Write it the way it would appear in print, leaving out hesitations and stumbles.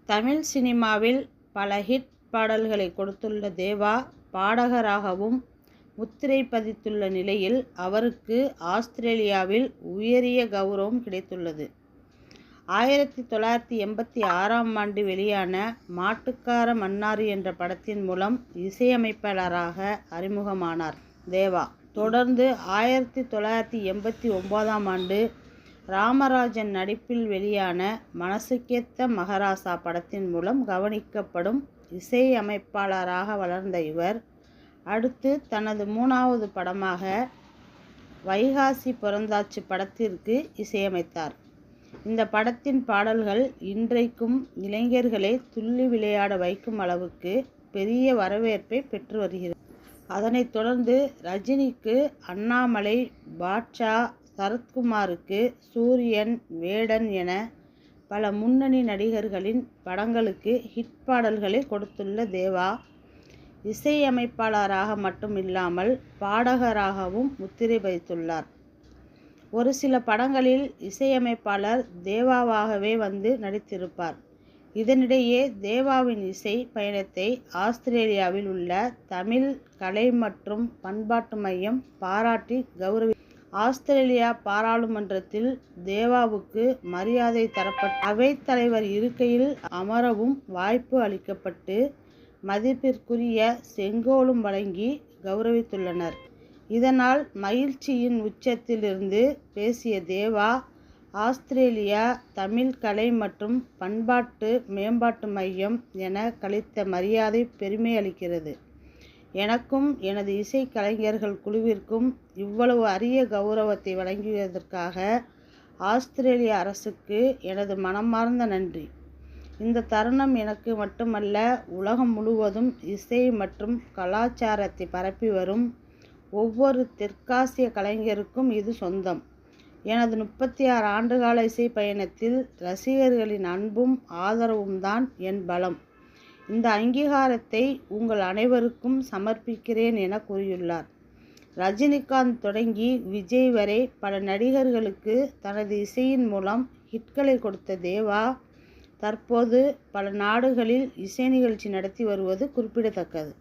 தமிழ் சினிமாவில் பல ஹிட் பாடல்களை கொடுத்துள்ள தேவா பாடகராகவும் முத்திரை பதித்துள்ள நிலையில் அவருக்கு ஆஸ்திரேலியாவில் உயரிய கௌரவம் கிடைத்துள்ளது. 1986ஆம் ஆண்டு வெளியான மாட்டுக்கார மன்னாரு என்ற படத்தின் மூலம் இசையமைப்பாளராக அறிமுகமானார் தேவா. தொடர்ந்து 1989ஆம் ஆண்டு ராமராஜன் நடிப்பில் வெளியான மனசுக்கேத்த மகராசா படத்தின் மூலம் கவனிக்கப்படும் இசையமைப்பாளராக வளர்ந்த இவர் அடுத்து தனது 3வது படமாக வைகாசி பிறந்தாச்சு படத்திற்கு இசையமைத்தார். இந்த படத்தின் பாடல்கள் இன்றைக்கும் இளைஞர்களை துள்ளி விளையாட வைக்கும் அளவுக்கு பெரிய வரவேற்பை பெற்று வருகிறது. அதனைத் தொடர்ந்து ரஜினிக்கு அண்ணாமலை, பாட்ஷா, சரத்குமாருக்கு சூரியன், வேடன் என பல முன்னணி நடிகர்களின் படங்களுக்கு ஹிட் பாடல்களை கொடுத்துள்ள தேவா இசையமைப்பாளராக மட்டுமில்லாமல் பாடகராகவும் முத்திரை பதித்துள்ளார். ஒரு சில படங்களில் இசையமைப்பாளர் தேவாவாகவே வந்து நடித்திருப்பார். இதனிடையே தேவாவின் இசை பயணத்தை ஆஸ்திரேலியாவில் உள்ள தமிழ் கலை மற்றும் பண்பாட்டு மையம் பாராட்டி கௌரவி. ஆஸ்திரேலியா பாராளுமன்றத்தில் தேவாவுக்கு மரியாதை தரப்பட்டு அவைத்தலைவர் இருக்கையில் அமரவும் வாய்ப்பு அளிக்கப்பட்டு மதிப்பிற்குரிய செங்கோலும் வழங்கி கௌரவித்துள்ளனர். இதனால் மகிழ்ச்சியின் உச்சத்தில் இருந்து பேசிய தேவா, ஆஸ்திரேலியா தமிழ் கலை மற்றும் பண்பாட்டு மேம்பாட்டு மையம் என கழித்த மரியாதை பெருமை அளிக்கிறது. எனக்கும் எனது இசை கலைஞர்கள் குழுவிற்கும் இவ்வளவு அரிய கௌரவத்தை வழங்கியதற்காக ஆஸ்திரேலிய அரசுக்கு எனது மனமார்ந்த நன்றி. இந்த தருணம் எனக்கு மட்டுமல்ல, உலகம் முழுவதும் இசை மற்றும் கலாச்சாரத்தை பரப்பி வரும் ஒவ்வொரு தெற்காசிய கலைஞருக்கும் இது சொந்தம். எனது 36 ஆண்டுகால இசை பயணத்தில் ரசிகர்களின் அன்பும் ஆதரவும் தான் என் பலம். இந்த அங்கீகாரத்தை உங்கள் அனைவருக்கும் சமர்ப்பிக்கிறேன் என கூறியுள்ளார். ரஜினிகாந்த் தொடங்கி விஜய் வரை பல நடிகர்களுக்கு தனது இசையின் மூலம் ஹிட்களை கொடுத்த தேவா தற்போது பல நாடுகளில் இசை நிகழ்ச்சி நடத்தி வருவது குறிப்பிடத்தக்கது.